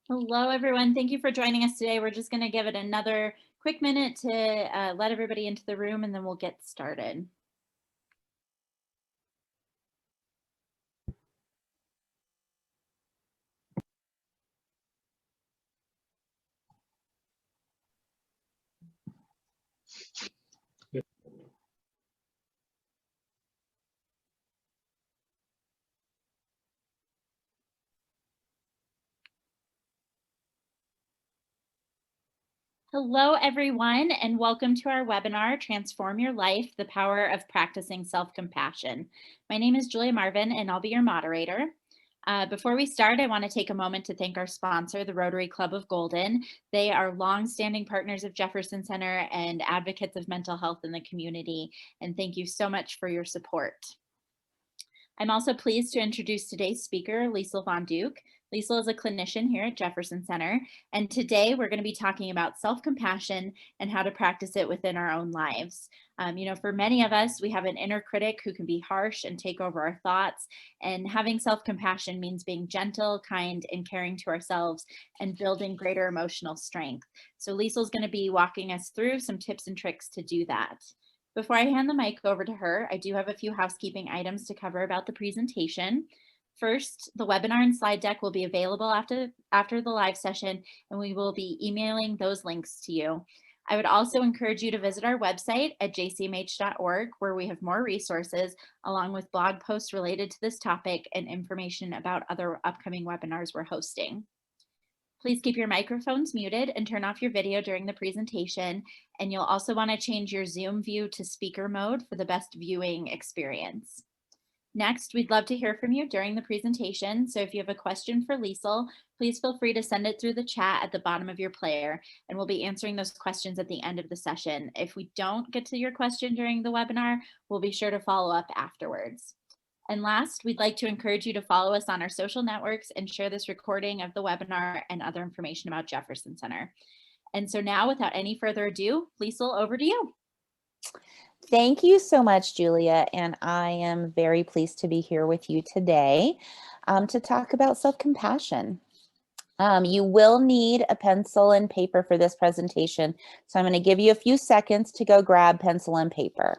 Hello, everyone. Thank you for joining us today. We're just going to give it another quick minute to let everybody into the room, and then we'll get started. Hello, everyone, and welcome to our webinar, Transform Your Life, the Power of Practicing Self-Compassion. My name is Julia Marvin, and I'll be your moderator. Before we start, I want to take a moment to thank our sponsor, the Rotary Club of Golden. They are longstanding partners of Jefferson Center and advocates of mental health in the community, and thank you so much for your support. I'm also pleased to introduce today's speaker, Lisel Von Duyke. Lisel is a clinician here at Jefferson Center, and today we're going to be talking about self-compassion and how to practice it within our own lives. For many of us, we have an inner critic who can be harsh and take over our thoughts, and having self-compassion means being gentle, kind, and caring to ourselves and building greater emotional strength. So Lisel is going to be walking us through some tips and tricks to do that. Before I hand the mic over to her, I do have a few housekeeping items to cover about the presentation. First, the webinar and slide deck will be available after the live session, and we will be emailing those links to you. I would also encourage you to visit our website at jcmh.org, where we have more resources, along with blog posts related to this topic and information about other upcoming webinars we're hosting. Please keep your microphones muted and turn off your video during the presentation. And you'll also want to change your Zoom view to speaker mode for the best viewing experience. Next, we'd love to hear from you during the presentation. So if you have a question for Lisel, please feel free to send it through the chat at the bottom of your player, and we'll be answering those questions at the end of the session. If we don't get to your question during the webinar, we'll be sure to follow up afterwards. And last, we'd like to encourage you to follow us on our social networks and share this recording of the webinar and other information about Jefferson Center. And so now, without any further ado, Lisel, over to you. Thank you so much, Julia, and I am very pleased to be here with you today to talk about self-compassion. You will need a pencil and paper for this presentation, so I'm going to give you a few seconds to go grab pencil and paper.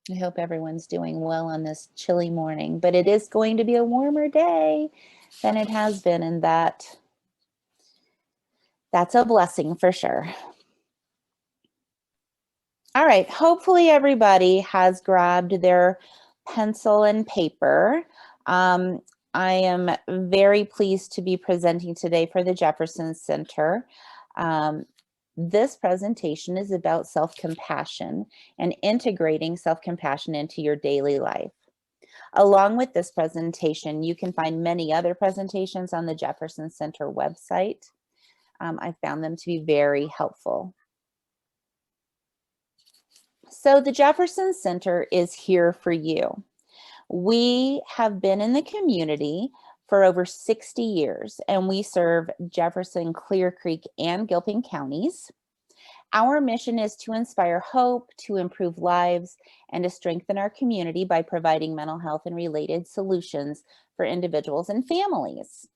I hope everyone's doing well on this chilly morning, but it is going to be a warmer day than it has been, and that's a blessing for sure. All right, hopefully everybody has grabbed their pencil and paper. I am very pleased to be presenting today for the Jefferson Center. This presentation is about self-compassion and integrating self-compassion into your daily life. Along with this presentation, you can find many other presentations on the Jefferson Center website. I found them to be very helpful. So the Jefferson Center is here for you. We have been in the community for over 60 years, and we serve Jefferson, Clear Creek, and Gilpin counties. Our mission is to inspire hope, to improve lives, and to strengthen our community by providing mental health and related solutions for individuals and families.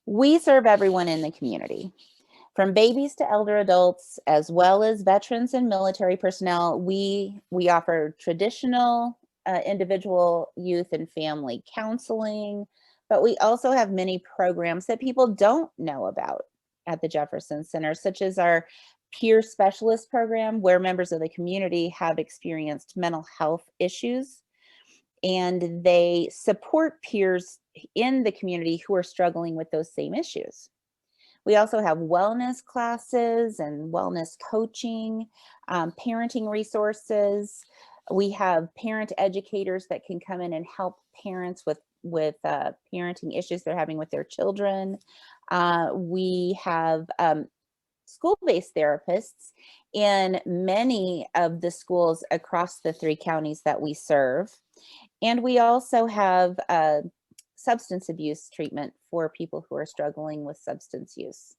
We serve everyone in the community. From babies to elder adults, as well as veterans and military personnel, we offer traditional individual, youth, and family counseling, but we also have many programs that people don't know about at the Jefferson Center, such as our peer specialist program, where members of the community have experienced mental health issues, and they support peers in the community who are struggling with those same issues. We also have wellness classes and wellness coaching, parenting resources. We have parent educators that can come in and help parents with parenting issues they're having with their children. We have school-based therapists in many of the schools across the 3 counties that we serve. And we also have substance abuse treatment for people who are struggling with substance use.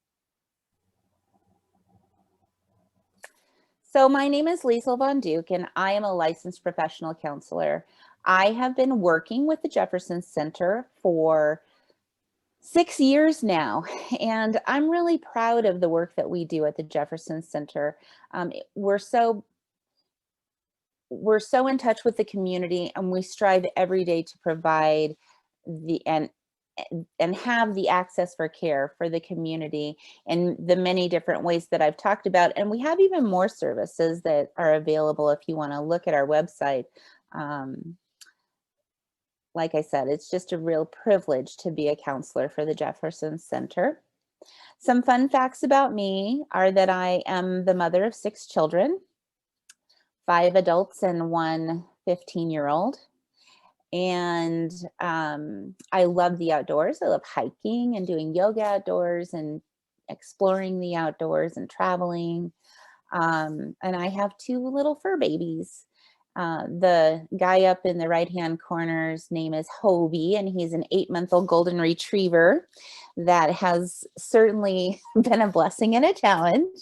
So my name is Lisel Von Duyke, and I am a licensed professional counselor. I have been working with the Jefferson Center for 6 years now, and I'm really proud of the work that we do at the Jefferson Center. We're so in touch with the community, and we strive every day to provide the and have the access for care for the community in the many different ways that I've talked about. And we have even more services that are available if you want to look at our website. Um, like I said, it's just a real privilege to be a counselor for the Jefferson Center. Some fun facts about me are that I am the mother of 6 children, 5 adults and one 15-year-old. And I love the outdoors. I love hiking and doing yoga outdoors and exploring the outdoors and traveling. And I have 2 little fur babies. The guy up in the right-hand corner's name is Hobie, and he's an 8-month-old golden retriever that has certainly been a blessing and a challenge.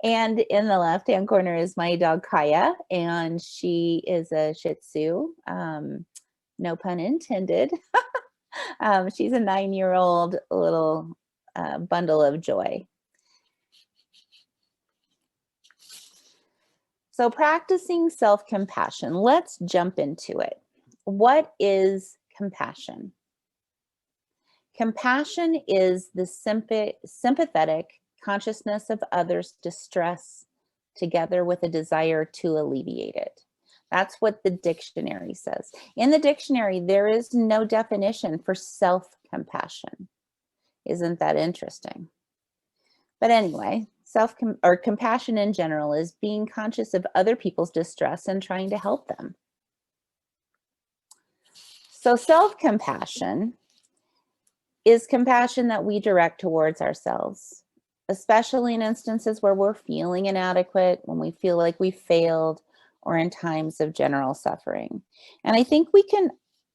And in the left-hand corner is my dog Kaya, and she is a Shih Tzu. No pun intended. She's a 9-year-old little bundle of joy. So practicing self-compassion, let's jump into it. What is compassion? Compassion is the sympathetic consciousness of others' distress together with a desire to alleviate it. That's what the dictionary says. In the dictionary, there is no definition for self-compassion. Isn't that interesting? But anyway, compassion in general is being conscious of other people's distress and trying to help them. So self-compassion is compassion that we direct towards ourselves, especially in instances where we're feeling inadequate, when we feel like we failed, or in times of general suffering. And I think we can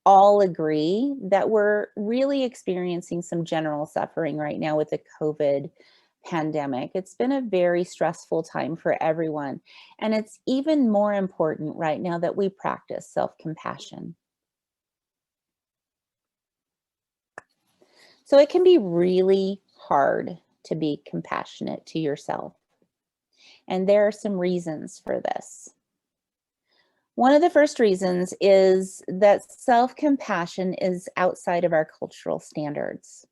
all agree that we're really experiencing some general suffering right now with the COVID pandemic. It's been a very stressful time for everyone. And it's even more important right now that we practice self-compassion. So it can be really hard to be compassionate to yourself. And there are some reasons for this. One of the first reasons is that self-compassion is outside of our cultural standards.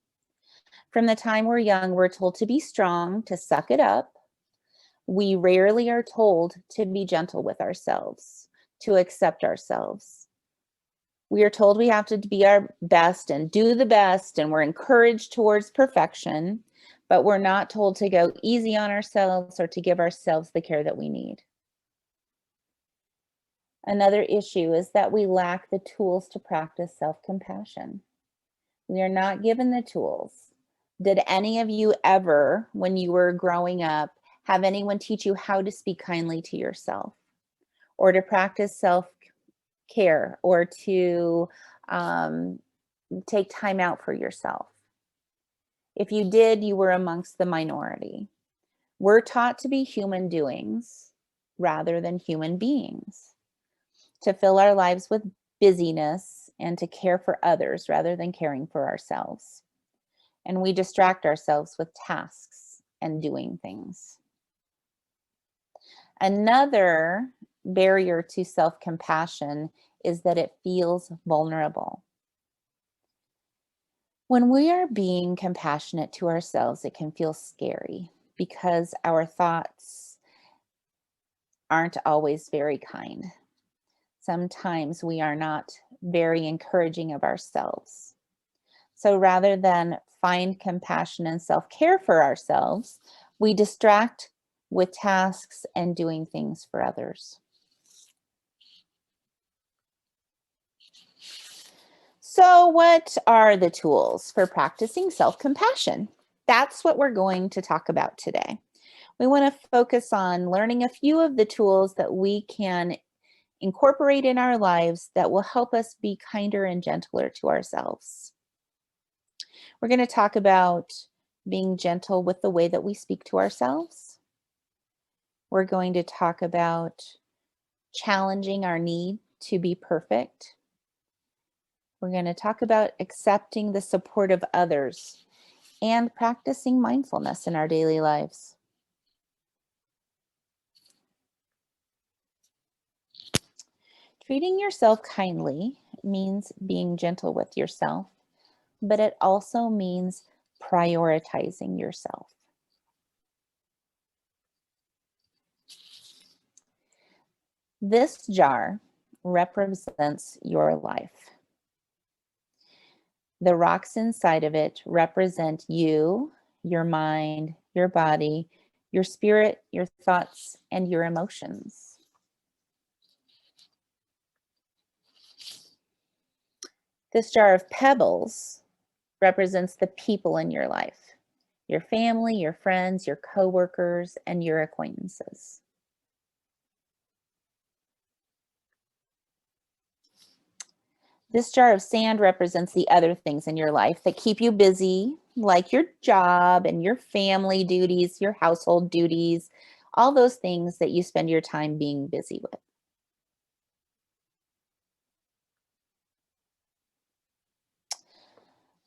From the time we're young, we're told to be strong, to suck it up. We rarely are told to be gentle with ourselves, to accept ourselves. We are told we have to be our best and do the best, and we're encouraged towards perfection, but we're not told to go easy on ourselves or to give ourselves the care that we need. Another issue is that we lack the tools to practice self-compassion. We are not given the tools. Did any of you ever, when you were growing up, have anyone teach you how to speak kindly to yourself, or to practice self-care, or to take time out for yourself? If you did, you were amongst the minority. We're taught to be human doings rather than human beings, to fill our lives with busyness and to care for others rather than caring for ourselves. And we distract ourselves with tasks and doing things. Another barrier to self-compassion is that it feels vulnerable. When we are being compassionate to ourselves, it can feel scary because our thoughts aren't always very kind. Sometimes we are not very encouraging of ourselves. So rather than find compassion and self-care for ourselves, we distract with tasks and doing things for others. So what are the tools for practicing self-compassion? That's what we're going to talk about today. We want to focus on learning a few of the tools that we can incorporate in our lives that will help us be kinder and gentler to ourselves. We're going to talk about being gentle with the way that we speak to ourselves. We're going to talk about challenging our need to be perfect. We're going to talk about accepting the support of others and practicing mindfulness in our daily lives. Treating yourself kindly means being gentle with yourself, but it also means prioritizing yourself. This jar represents your life. The rocks inside of it represent you, your mind, your body, your spirit, your thoughts, and your emotions. This jar of pebbles represents the people in your life, your family, your friends, your coworkers, and your acquaintances. This jar of sand represents the other things in your life that keep you busy, like your job and your family duties, your household duties, all those things that you spend your time being busy with.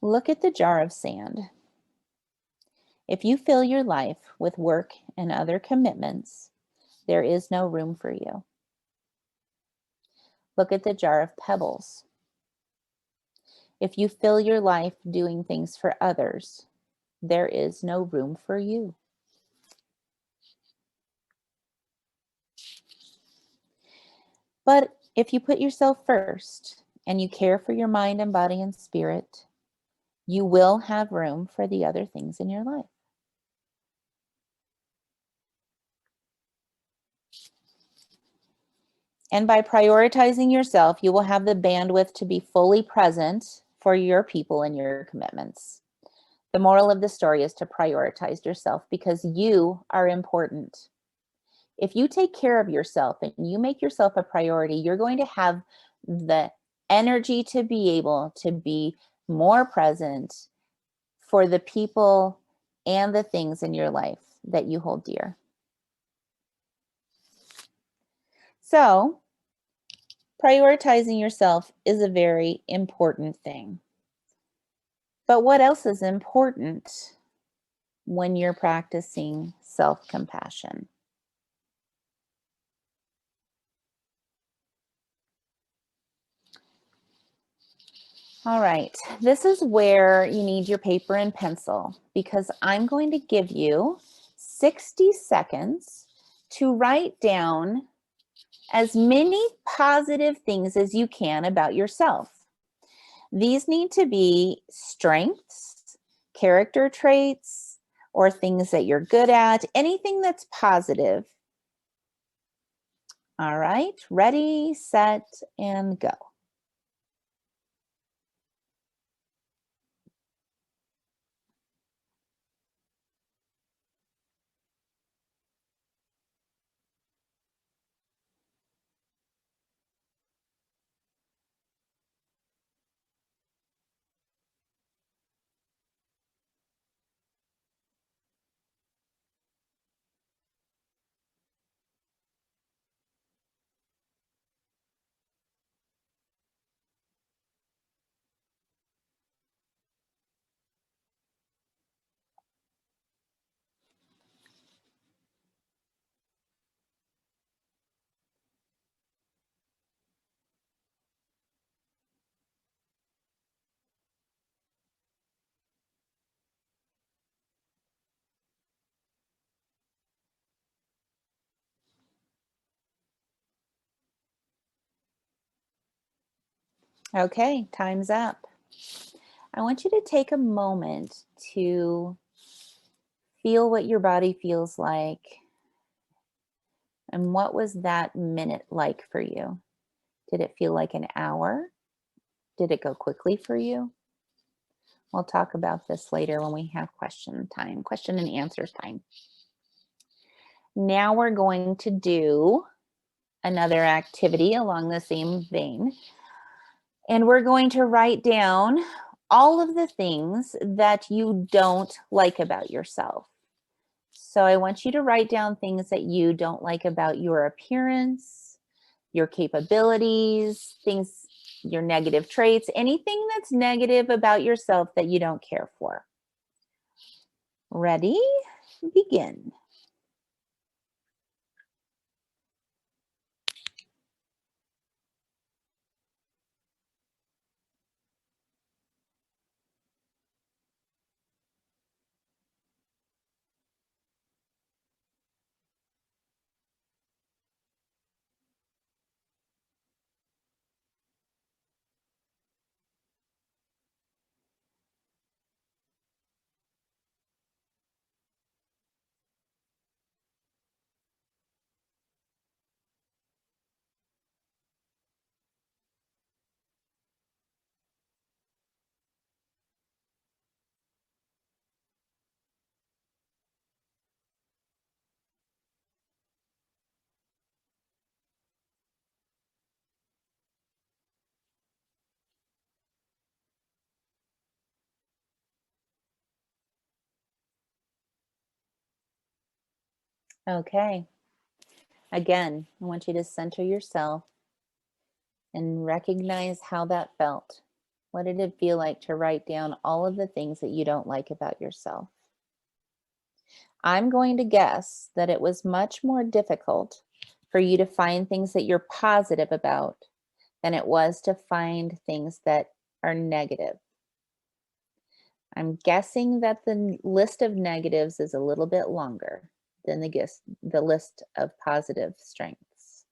Look at the jar of sand. If you fill your life with work and other commitments, there is no room for you. Look at the jar of pebbles. If you fill your life doing things for others, there is no room for you. But if you put yourself first and you care for your mind and body and spirit, you will have room for the other things in your life. And by prioritizing yourself, you will have the bandwidth to be fully present for your people and your commitments. The moral of the story is to prioritize yourself because you are important. If you take care of yourself and you make yourself a priority, you're going to have the energy to be able to be more present for the people and the things in your life that you hold dear. So, prioritizing yourself is a very important thing. But what else is important when you're practicing self-compassion? All right, this is where you need your paper and pencil because I'm going to give you 60 seconds to write down as many positive things as you can about yourself. These need to be strengths, character traits, or things that you're good at, anything that's positive. All right, ready, set, and go. Okay, time's up. I want you to take a moment to feel what your body feels like. And what was that minute like for you? Did it feel like an hour? Did it go quickly for you? We'll talk about this later when we have question and answers time. Now we're going to do another activity along the same vein. And we're going to write down all of the things that you don't like about yourself. So I want you to write down things that you don't like about your appearance, your capabilities, things, your negative traits, anything that's negative about yourself that you don't care for. Ready? Begin. Okay. Again, I want you to center yourself and recognize how that felt. What did it feel like to write down all of the things that you don't like about yourself? I'm going to guess that it was much more difficult for you to find things that you're positive about than it was to find things that are negative. I'm guessing that the list of negatives is a little bit longer than the list of positive strengths.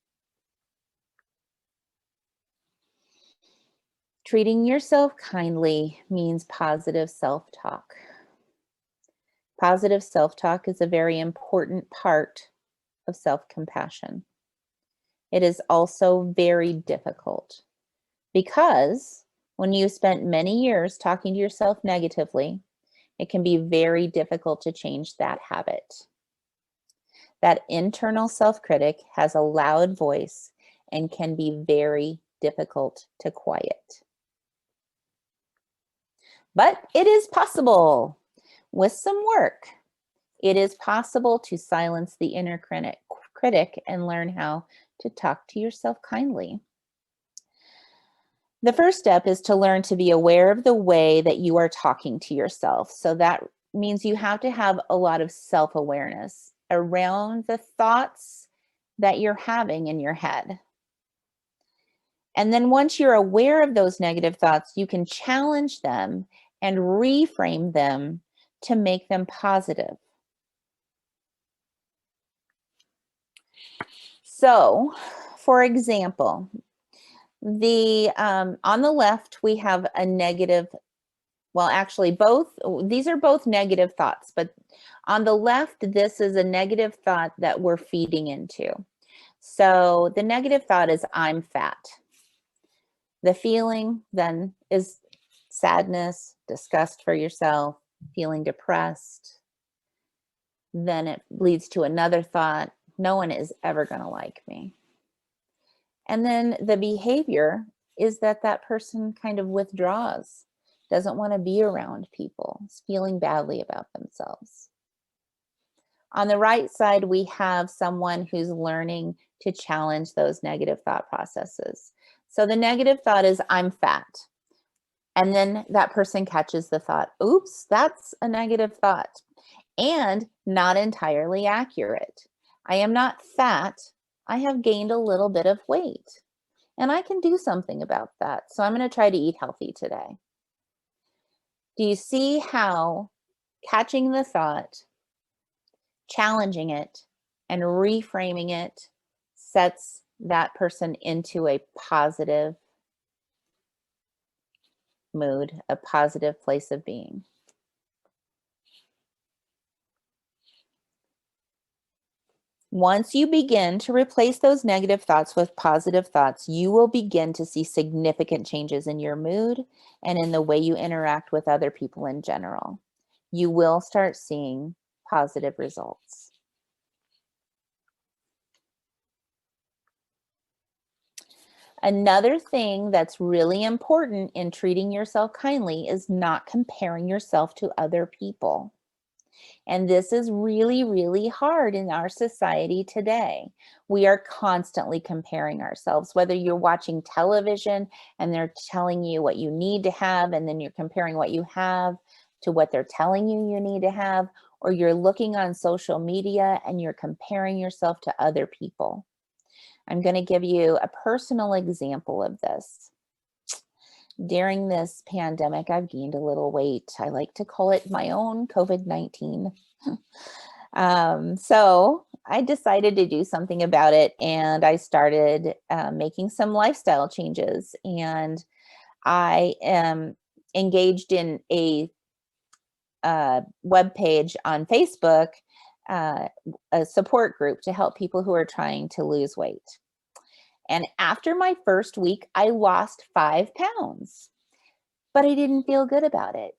Treating yourself kindly means positive self-talk. Positive self-talk is a very important part of self-compassion. It is also very difficult because when you spent many years talking to yourself negatively, it can be very difficult to change that habit. That internal self-critic has a loud voice and can be very difficult to quiet. But it is possible. With some work, it is possible to silence the inner critic and learn how to talk to yourself kindly. The first step is to learn to be aware of the way that you are talking to yourself. So that means you have to have a lot of self-awareness around the thoughts that you're having in your head. And then once you're aware of those negative thoughts, you can challenge them and reframe them to make them positive. So, for example, on the left we have a negative. Well, actually, these are both negative thoughts, but on the left, this is a negative thought that we're feeding into. So the negative thought is I'm fat. The feeling then is sadness, disgust for yourself, feeling depressed. Then it leads to another thought, no one is ever going to like me. And then the behavior is that that person kind of withdraws, doesn't want to be around people, is feeling badly about themselves. On the right side, we have someone who's learning to challenge those negative thought processes. So the negative thought is, I'm fat. And then that person catches the thought, oops, that's a negative thought and not entirely accurate. I am not fat. I have gained a little bit of weight and I can do something about that. So I'm going to try to eat healthy today. Do you see how catching the thought, challenging it, and reframing it sets that person into a positive mood, a positive place of being? Once you begin to replace those negative thoughts with positive thoughts, you will begin to see significant changes in your mood and in the way you interact with other people in general. You will start seeing positive results. Another thing that's really important in treating yourself kindly is not comparing yourself to other people. And this is really, really hard in our society today. We are constantly comparing ourselves, whether you're watching television and they're telling you what you need to have, and then you're comparing what you have to what they're telling you you need to have, or you're looking on social media and you're comparing yourself to other people. I'm going to give you a personal example of this. During this pandemic, I've gained a little weight. I like to call it my own COVID-19. So I decided to do something about it, and I started making some lifestyle changes. And I am engaged in a web page on Facebook, uh, a support group to help people who are trying to lose weight. And after my first week, I lost 5 pounds, but I didn't feel good about it.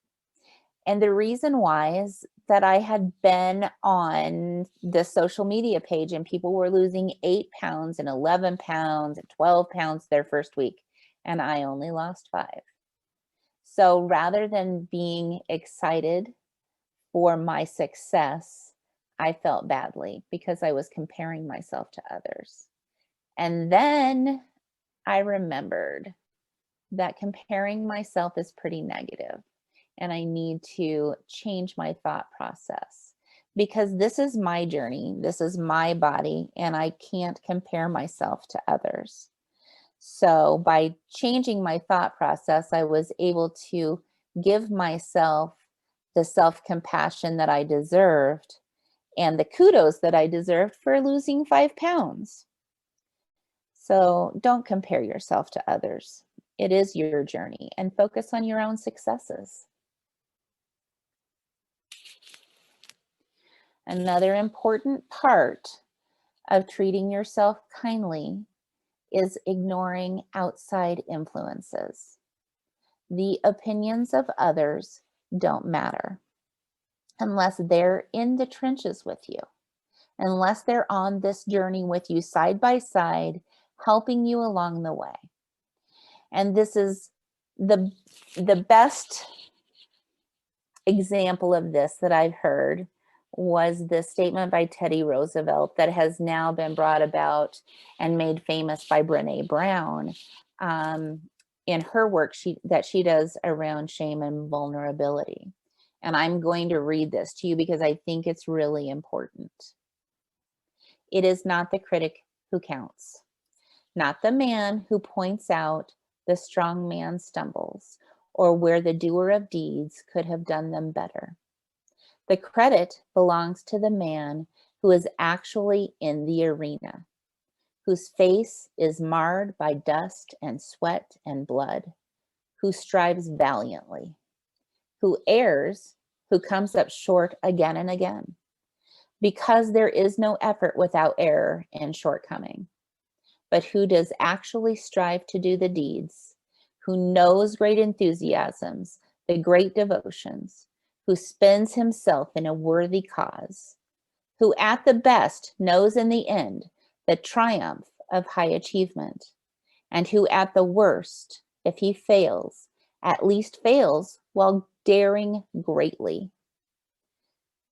And the reason why is that I had been on the social media page and people were losing 8 pounds and 11 pounds and 12 pounds their first week, and I only lost 5. So rather than being excited for my success, I felt badly because I was comparing myself to others. And then I remembered that comparing myself is pretty negative, and I need to change my thought process because this is my journey, this is my body, and I can't compare myself to others. So by changing my thought process, I was able to give myself the self-compassion that I deserved and the kudos that I deserved for losing 5 pounds. So don't compare yourself to others. It is your journey, and focus on your own successes. Another important part of treating yourself kindly is ignoring outside influences. The opinions of others don't matter unless they're in the trenches with you, unless they're on this journey with you side by side, helping you along the way. And this is the best example of this that I've heard was the statement by Teddy Roosevelt that has now been brought about and made famous by Brené Brown in her work that she does around shame and vulnerability. And I'm going to read this to you because I think it's really important. It is not the critic who counts, not the man who points out the strong man's stumbles or where the doer of deeds could have done them better. The credit belongs to the man who is actually in the arena, whose face is marred by dust and sweat and blood, who strives valiantly, who errs, who comes up short again and again, because there is no effort without error and shortcoming, but who does actually strive to do the deeds, who knows great enthusiasms, the great devotions, who spends himself in a worthy cause, who at the best knows in the end the triumph of high achievement, and who at the worst, if he fails, at least fails while daring greatly,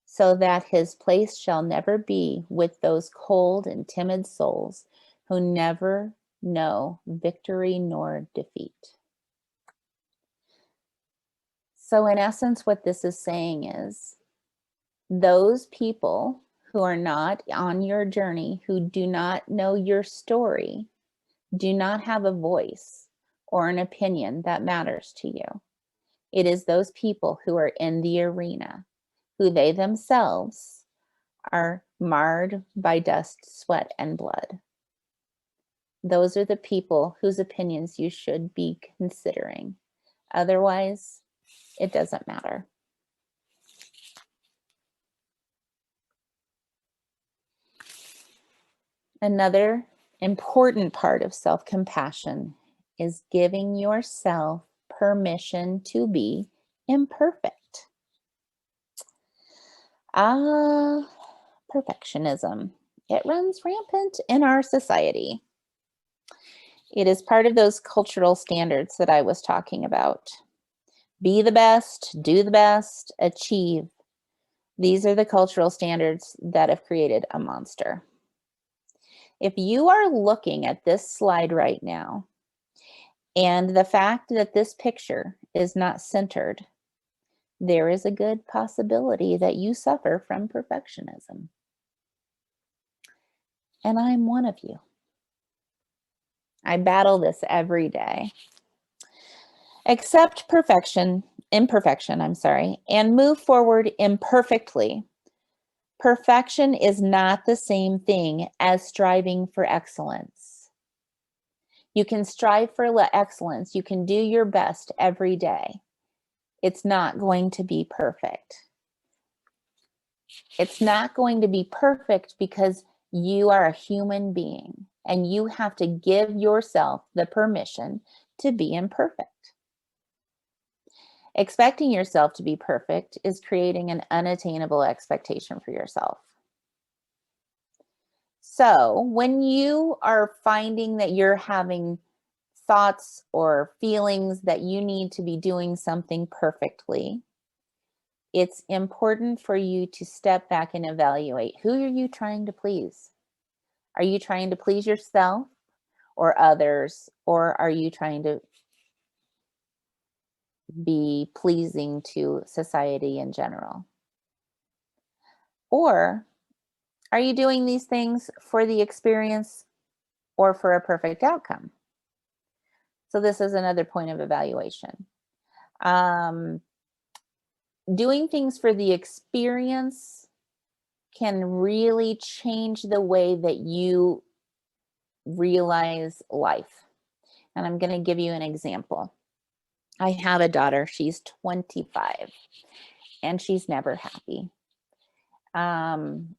so that his place shall never be with those cold and timid souls who never know victory nor defeat. So in essence, what this is saying is those people who are not on your journey, who do not know your story, do not have a voice or an opinion that matters to you. It is those people who are in the arena, who they themselves are marred by dust, sweat, and blood. Those are the people whose opinions you should be considering. Otherwise, it doesn't matter. Another important part of self-compassion is giving yourself permission to be imperfect. Perfectionism. It runs rampant in our society. It is part of those cultural standards that I was talking about. Be the best, do the best, achieve. These are the cultural standards that have created a monster. If you are looking at this slide right now, and the fact that this picture is not centered, there is a good possibility that you suffer from perfectionism. And I'm one of you. I battle this every day. Accept imperfection, and move forward imperfectly. Perfection is not the same thing as striving for excellence. You can strive for excellence. You can do your best every day. It's not going to be perfect. It's not going to be perfect because you are a human being and you have to give yourself the permission to be imperfect. Expecting yourself to be perfect is creating an unattainable expectation for yourself. So when you are finding that you're having thoughts or feelings that you need to be doing something perfectly, it's important for you to step back and evaluate, who are you trying to please? Are you trying to please yourself or others, or are you trying to be pleasing to society in general? Or are you doing these things for the experience or for a perfect outcome? So this is another point of evaluation. Doing things for the experience can really change the way that you realize life. And I'm going to give you an example. I have a daughter, she's 25, and she's never happy. And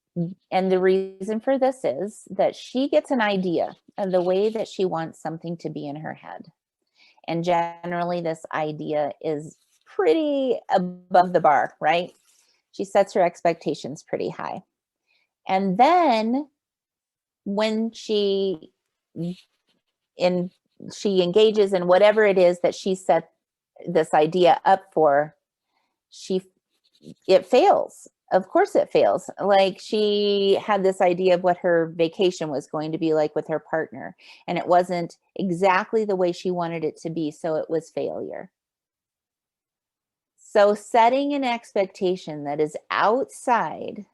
the reason for this is that she gets an idea of the way that she wants something to be in her head. And generally, this idea is pretty above the bar, right? She sets her expectations pretty high. And then when she engages in whatever it is that she set this idea up for, it fails. Of course it fails. Like, she had this idea of what her vacation was going to be like with her partner, and it wasn't exactly the way she wanted it to be, so it was failure. So setting an expectation that is outside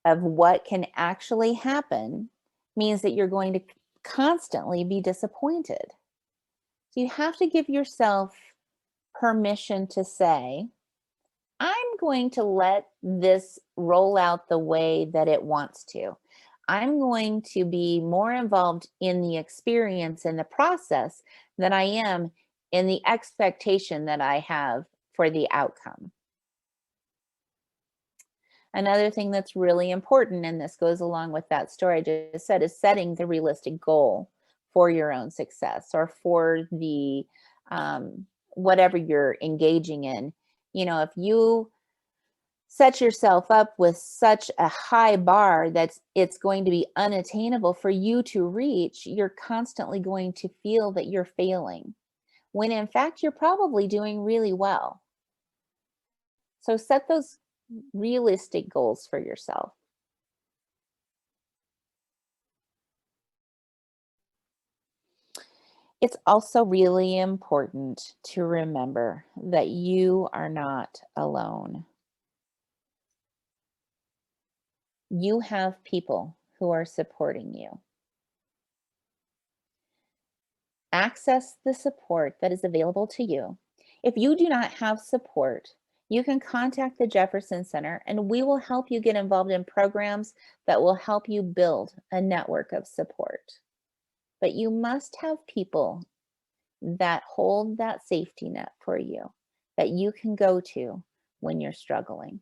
of what can actually happen means that you're going to constantly be disappointed. So you have to give yourself permission to say, I'm going to let this roll out the way that it wants to. I'm going to be more involved in the experience and the process than I am in the expectation that I have for the outcome. Another thing that's really important, and this goes along with that story I just said, is setting the realistic goal for your own success or for the whatever you're engaging in. You know, if you set yourself up with such a high bar that it's going to be unattainable for you to reach, you're constantly going to feel that you're failing, when in fact you're probably doing really well. So set those realistic goals for yourself. It's also really important to remember that you are not alone. You have people who are supporting you. Access the support that is available to you. If you do not have support, you can contact the Jefferson Center and we will help you get involved in programs that will help you build a network of support. But you must have people that hold that safety net for you, that you can go to when you're struggling.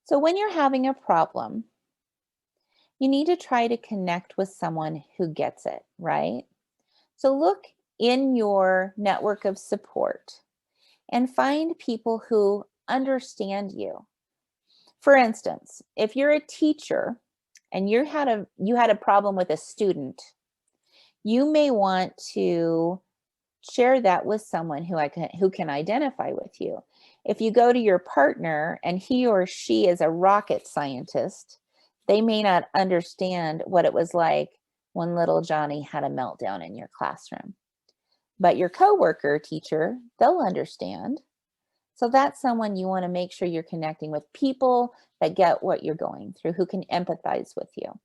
So when you're having a problem, you need to try to connect with someone who gets it, right? So look in your network of support and find people who understand you. For instance, if you're a teacher and you had a problem with a student, you may want to share that with someone who can identify with you. If you go to your partner and he or she is a rocket scientist, they may not understand what it was like when little Johnny had a meltdown in your classroom. But your coworker teacher, they'll understand. So that's someone you want to make sure you're connecting with, people that get what you're going through, who can empathize with you.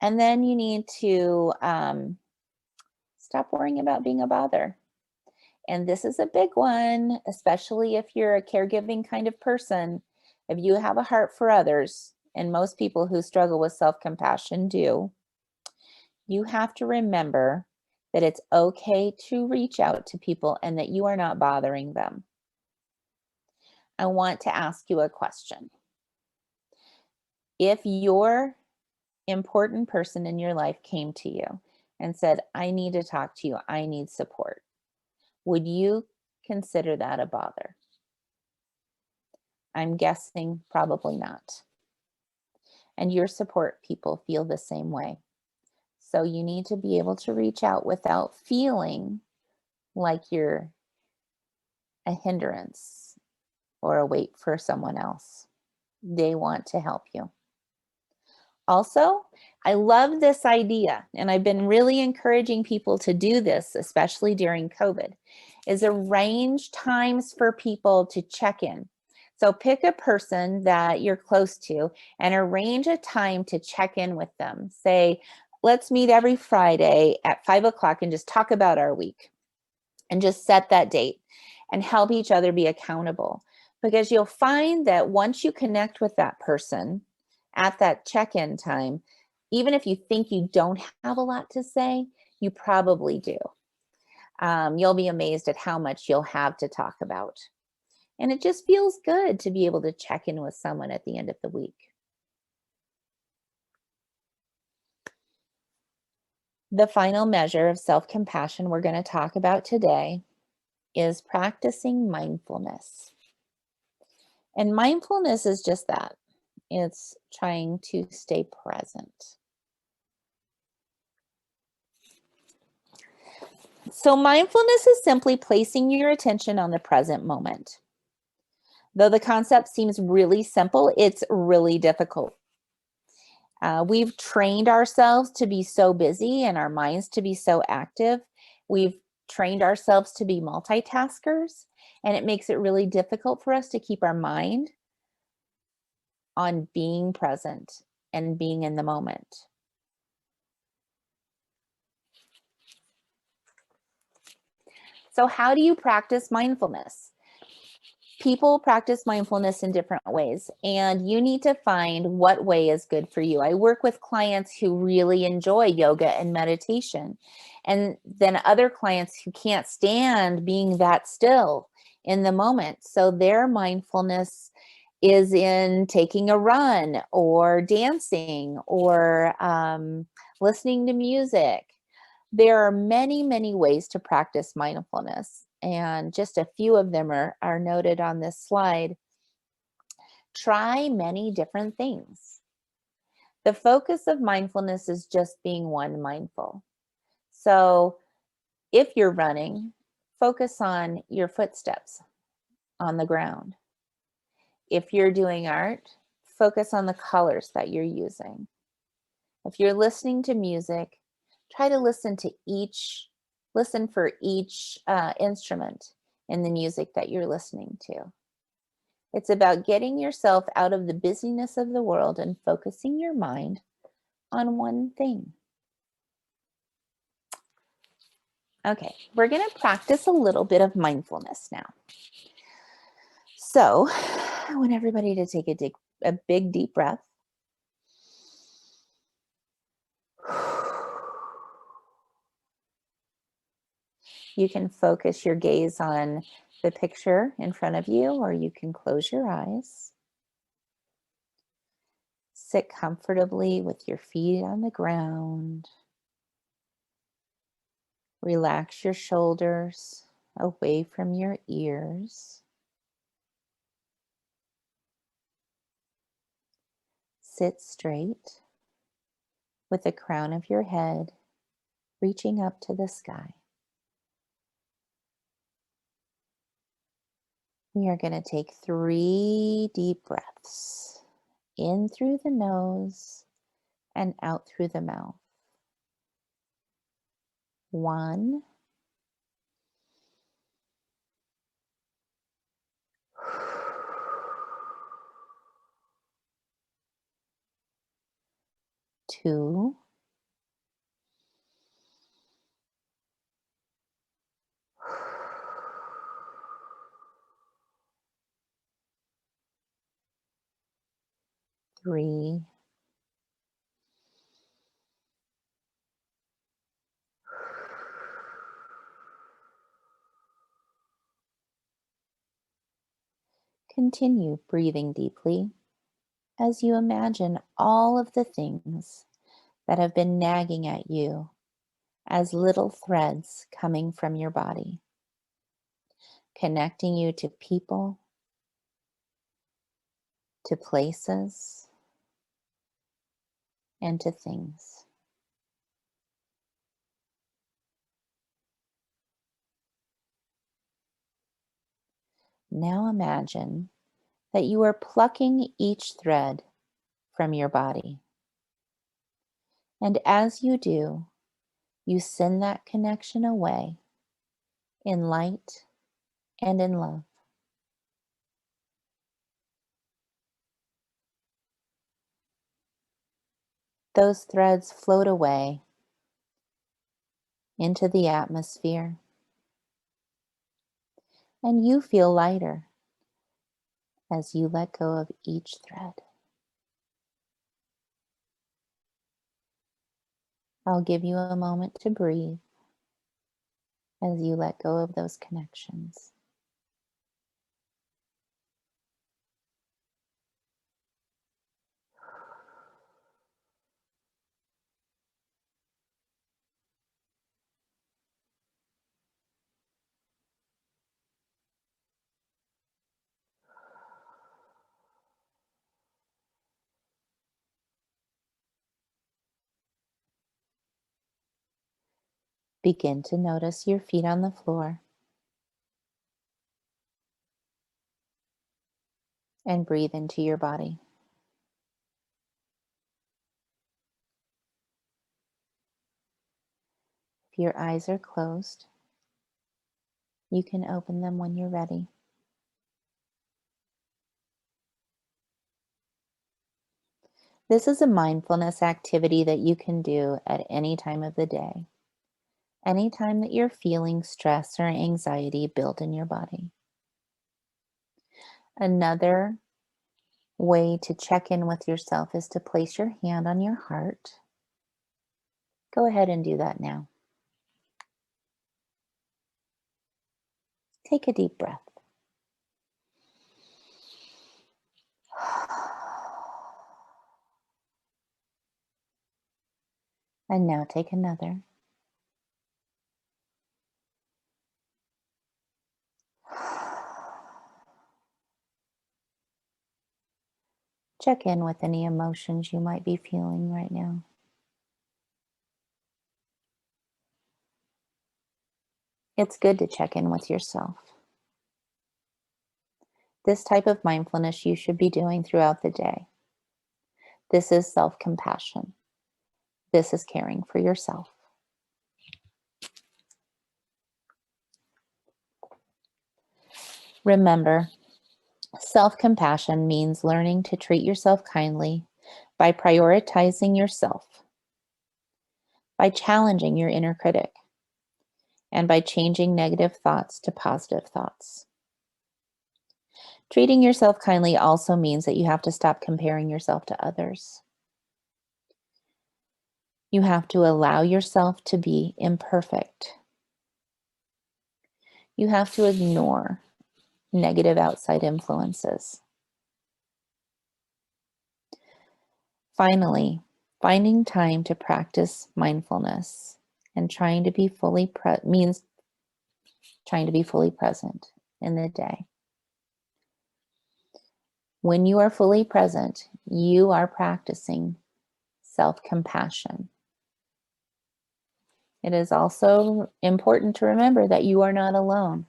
And then you need to stop worrying about being a bother. And this is a big one, especially if you're a caregiving kind of person. If you have a heart for others, and most people who struggle with self-compassion do, you have to remember that it's okay to reach out to people and that you are not bothering them. I want to ask you a question. If your important person in your life came to you and said, I need to talk to you, I need support, would you consider that a bother? I'm guessing probably not. And your support people feel the same way. So you need to be able to reach out without feeling like you're a hindrance or a weight for someone else. They want to help you. Also, I love this idea, and I've been really encouraging people to do this, especially during COVID, is arrange times for people to check in. So pick a person that you're close to and arrange a time to check in with them. Say, let's meet every Friday at 5 o'clock and just talk about our week, and just set that date and help each other be accountable. Because you'll find that once you connect with that person at that check-in time, even if you think you don't have a lot to say, you probably do. You'll be amazed at how much you'll have to talk about. And it just feels good to be able to check in with someone at the end of the week. The final measure of self-compassion we're going to talk about today is practicing mindfulness. And mindfulness is just that. It's trying to stay present. So mindfulness is simply placing your attention on the present moment. Though the concept seems really simple, it's really difficult. We've trained ourselves to be so busy and our minds to be so active. We've trained ourselves to be multitaskers, and it makes it really difficult for us to keep our mind on being present and being in the moment. So how do you practice mindfulness? People practice mindfulness in different ways, and you need to find what way is good for you. I work with clients who really enjoy yoga and meditation, and then other clients who can't stand being that still in the moment. So their mindfulness is in taking a run or dancing or listening to music. There are many, many ways to practice mindfulness, and just a few of them are noted on this slide. Try many different things. The focus of mindfulness is just being one mindful. So if you're running, focus on your footsteps on the ground. If you're doing art, focus on the colors that you're using. If you're listening to music, try to listen for each instrument in the music that you're listening to. It's about getting yourself out of the busyness of the world and focusing your mind on one thing. Okay, we're going to practice a little bit of mindfulness now. So I want everybody to take a big deep breath. You can focus your gaze on the picture in front of you, or you can close your eyes. Sit comfortably with your feet on the ground. Relax your shoulders away from your ears. Sit straight with the crown of your head reaching up to the sky. We are going to take 3 deep breaths in through the nose and out through the mouth. 1, 2, 3, 'Continue breathing deeply as you imagine all of the things that have been nagging at you as little threads coming from your body, connecting you to people, to places, and to things. Now imagine that you are plucking each thread from your body. And as you do, you send that connection away in light and in love. Those threads float away into the atmosphere, and you feel lighter as you let go of each thread. I'll give you a moment to breathe as you let go of those connections. Begin to notice your feet on the floor and breathe into your body. If your eyes are closed, you can open them when you're ready. This is a mindfulness activity that you can do at any time of the day, anytime that you're feeling stress or anxiety build in your body. Another way to check in with yourself is to place your hand on your heart. Go ahead and do that now. Take a deep breath. And now take another. Check in with any emotions you might be feeling right now. It's good to check in with yourself. This type of mindfulness you should be doing throughout the day. This is self-compassion. This is caring for yourself. Remember, self-compassion means learning to treat yourself kindly by prioritizing yourself, by challenging your inner critic, and by changing negative thoughts to positive thoughts. Treating yourself kindly also means that you have to stop comparing yourself to others. You have to allow yourself to be imperfect. You have to ignore negative outside influences. Finally, finding time to practice mindfulness and trying to be fully present in the day. When you are fully present, you are practicing self-compassion. It is also important to remember that you are not alone.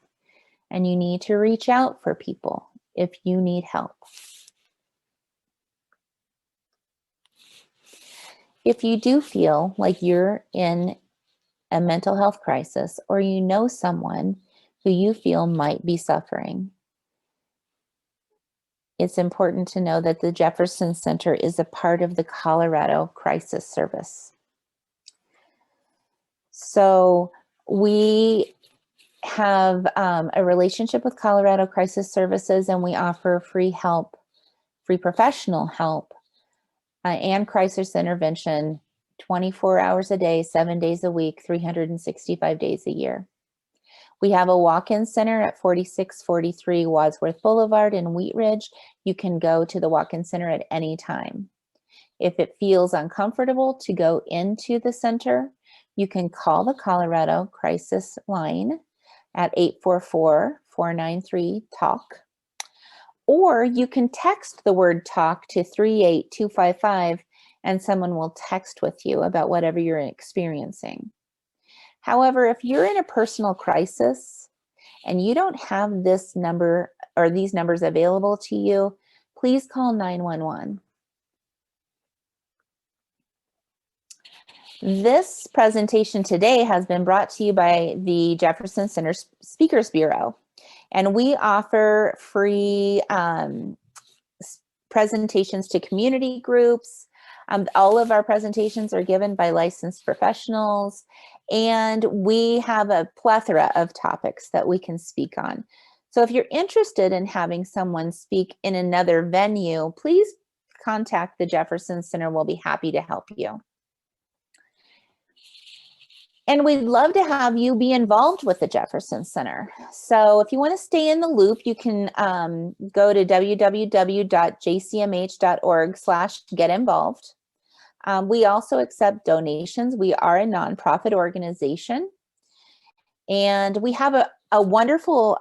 and you need to reach out for people if you need help. If you do feel like you're in a mental health crisis, or you know someone who you feel might be suffering, it's important to know that the Jefferson Center is a part of the Colorado Crisis Service. So we have a relationship with Colorado Crisis Services, and we offer free help, free professional help, and crisis intervention 24 hours a day, 7 days a week, 365 days a year. We have a walk-in center at 4643 Wadsworth Boulevard in Wheat Ridge. You can go to the walk-in center at any time. If it feels uncomfortable to go into the center, you can call the Colorado Crisis Line at 844-493-TALK. Or you can text the word TALK to 38255 and someone will text with you about whatever you're experiencing. However, if you're in a personal crisis and you don't have this number or these numbers available to you, please call 911. This presentation today has been brought to you by the Jefferson Center Speakers Bureau, and we offer free presentations to community groups. All of our presentations are given by licensed professionals, and we have a plethora of topics that we can speak on. So if you're interested in having someone speak in another venue, please contact the Jefferson Center. We'll be happy to help you. And we'd love to have you be involved with the Jefferson Center. So if you want to stay in the loop, you can go to www.jcmh.org/get-involved. We also accept donations. We are a nonprofit organization. And we have a wonderful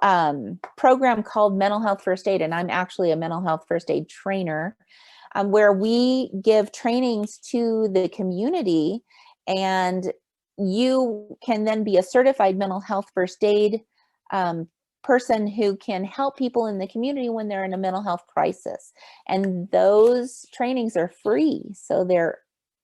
program called Mental Health First Aid. And I'm actually a mental health first aid trainer, where we give trainings to the community, and you can then be a certified mental health first aid person who can help people in the community when they're in a mental health crisis. And those trainings are free. So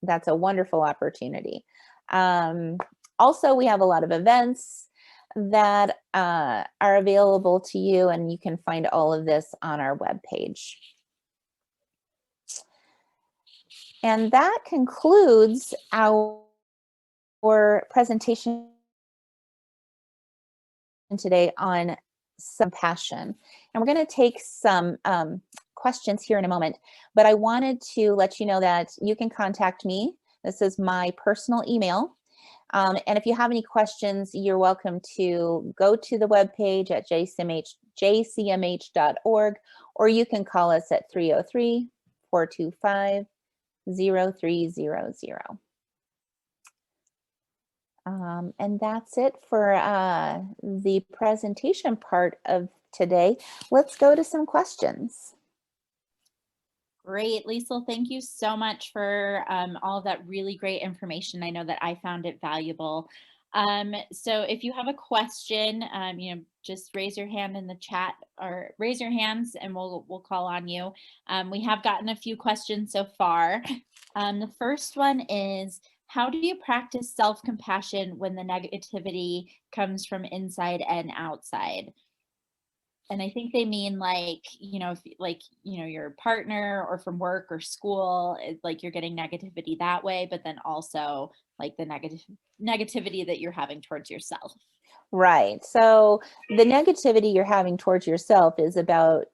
that's a wonderful opportunity. Also, we have a lot of events that are available to you, and you can find all of this on our webpage. And that concludes our presentation today on compassion. And we're going to take some questions here in a moment, but I wanted to let you know that you can contact me. This is my personal email. And if you have any questions, you're welcome to go to the webpage at jcmh.org, or you can call us at 303-425-0300. And that's it for the presentation part of today. Let's go to some questions. Great, Lisel, thank you so much for all of that really great information. I know that I found it valuable. So if you have a question, just raise your hand in the chat, or raise your hands and we'll call on you. We have gotten a few questions so far. The first one is, how do you practice self-compassion when the negativity comes from inside and outside? And I think they mean your partner or from work or school, like you're getting negativity that way, but then also like the negativity that you're having towards yourself. Right. So the negativity you're having towards yourself is about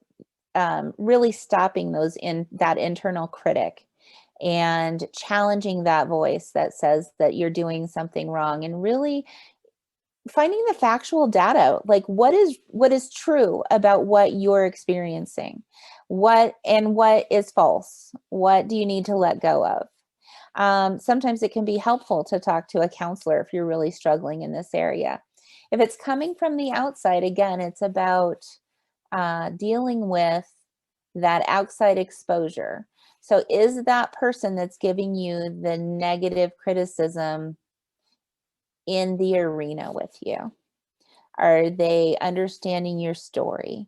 really stopping that internal critic and challenging that voice that says that you're doing something wrong, and really finding the factual data, like what is true about what you're experiencing, what is false, what do you need to let go of. Sometimes it can be helpful to talk to a counselor if you're really struggling in this area. If it's coming from the outside, again, it's about dealing with that outside exposure. So is that person that's giving you the negative criticism in the arena with you? Are they understanding your story?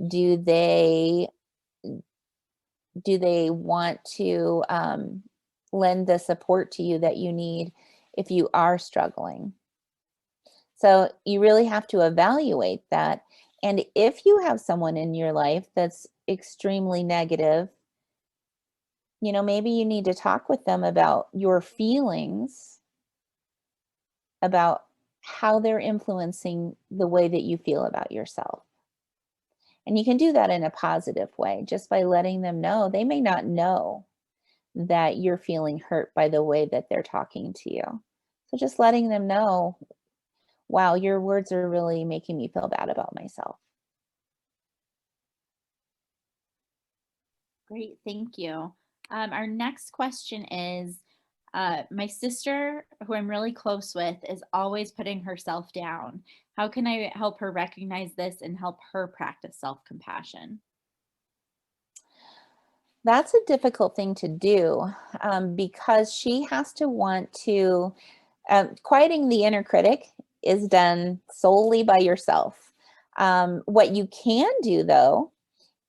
Do they want to lend the support to you that you need if you are struggling? So you really have to evaluate that. And if you have someone in your life that's extremely negative, maybe you need to talk with them about your feelings, about how they're influencing the way that you feel about yourself. And you can do that in a positive way just by letting them know. They may not know that you're feeling hurt by the way that they're talking to you. So just letting them know, wow, your words are really making me feel bad about myself. Great, thank you. Our next question is, my sister, who I'm really close with, is always putting herself down. How can I help her recognize this and help her practice self-compassion? That's a difficult thing to do because she has to want to, quieting the inner critic is done solely by yourself. What you can do, though,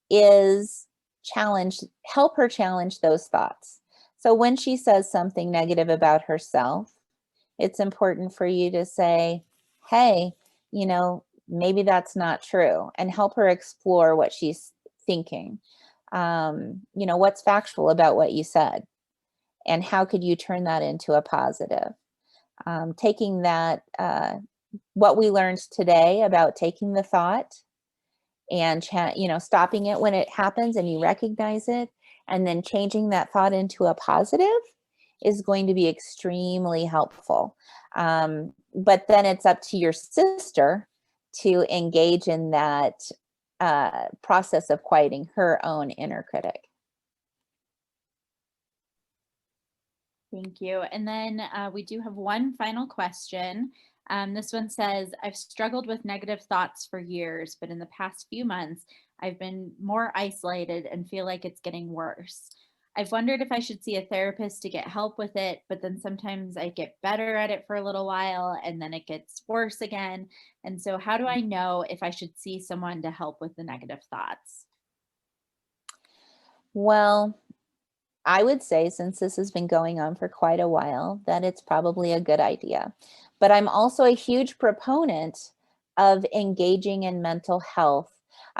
is help her challenge those thoughts. So when she says something negative about herself, it's important for you to say, hey, maybe that's not true, and help her explore what she's thinking. What's factual about what you said, and how could you turn that into a positive? Taking that, what we learned today about taking the thought and stopping it when it happens and you recognize it, and then changing that thought into a positive is going to be extremely helpful. But then it's up to your sister to engage in that process of quieting her own inner critic. Thank you. And then we do have one final question. This one says, I've struggled with negative thoughts for years, but in the past few months, I've been more isolated and feel like it's getting worse. I've wondered if I should see a therapist to get help with it, but then sometimes I get better at it for a little while and then it gets worse again. And so, how do I know if I should see someone to help with the negative thoughts? Well, I would say, since this has been going on for quite a while, that it's probably a good idea. But I'm also a huge proponent of engaging in mental health.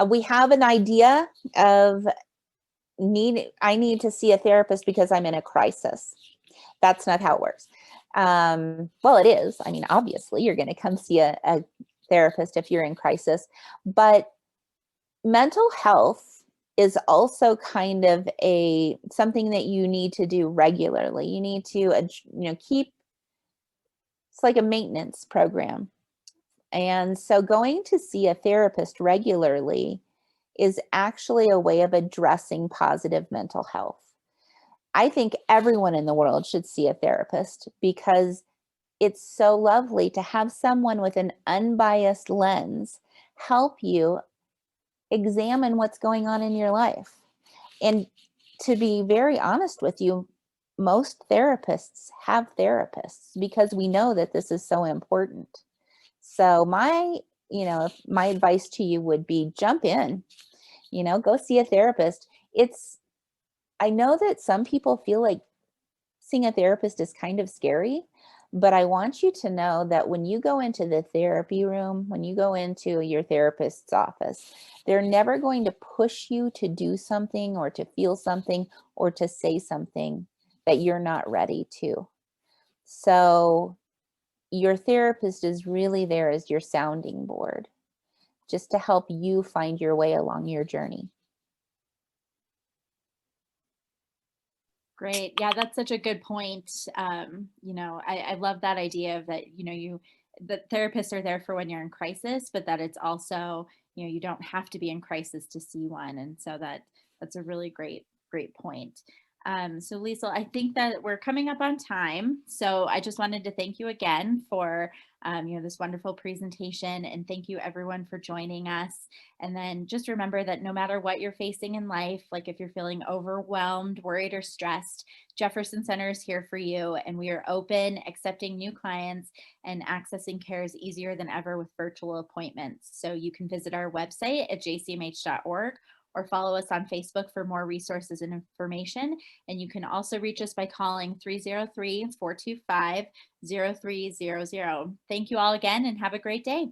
We have an idea of I need to see a therapist because I'm in a crisis. That's not how it works. Well, it is. I mean, obviously, you're going to come see a therapist if you're in crisis, but mental health is also kind of something that you need to do regularly. You need to, keep, it's like a maintenance program. And so going to see a therapist regularly is actually a way of addressing positive mental health. I think everyone in the world should see a therapist because it's so lovely to have someone with an unbiased lens help you examine what's going on in your life. And to be very honest with you, most therapists have therapists because we know that this is so important. So my advice to you would be jump in, go see a therapist. I know that some people feel like seeing a therapist is kind of scary, but I want you to know that when you go into the therapy room, when you go into your therapist's office, they're never going to push you to do something or to feel something or to say something that you're not ready to. So your therapist is really there as your sounding board, just to help you find your way along your journey. Great. Yeah, that's such a good point. I love that idea of that, the therapists are there for when you're in crisis, but that it's also, you don't have to be in crisis to see one. And so that's a really great point. So Liesel, I think that we're coming up on time. So I just wanted to thank you again for this wonderful presentation, and thank you everyone for joining us. And then just remember that no matter what you're facing in life, like if you're feeling overwhelmed, worried, or stressed, Jefferson Center is here for you, and we are open, accepting new clients, and accessing care is easier than ever with virtual appointments. So you can visit our website at jcmh.org or follow us on Facebook for more resources and information. And you can also reach us by calling 303-425-0300. Thank you all again and have a great day.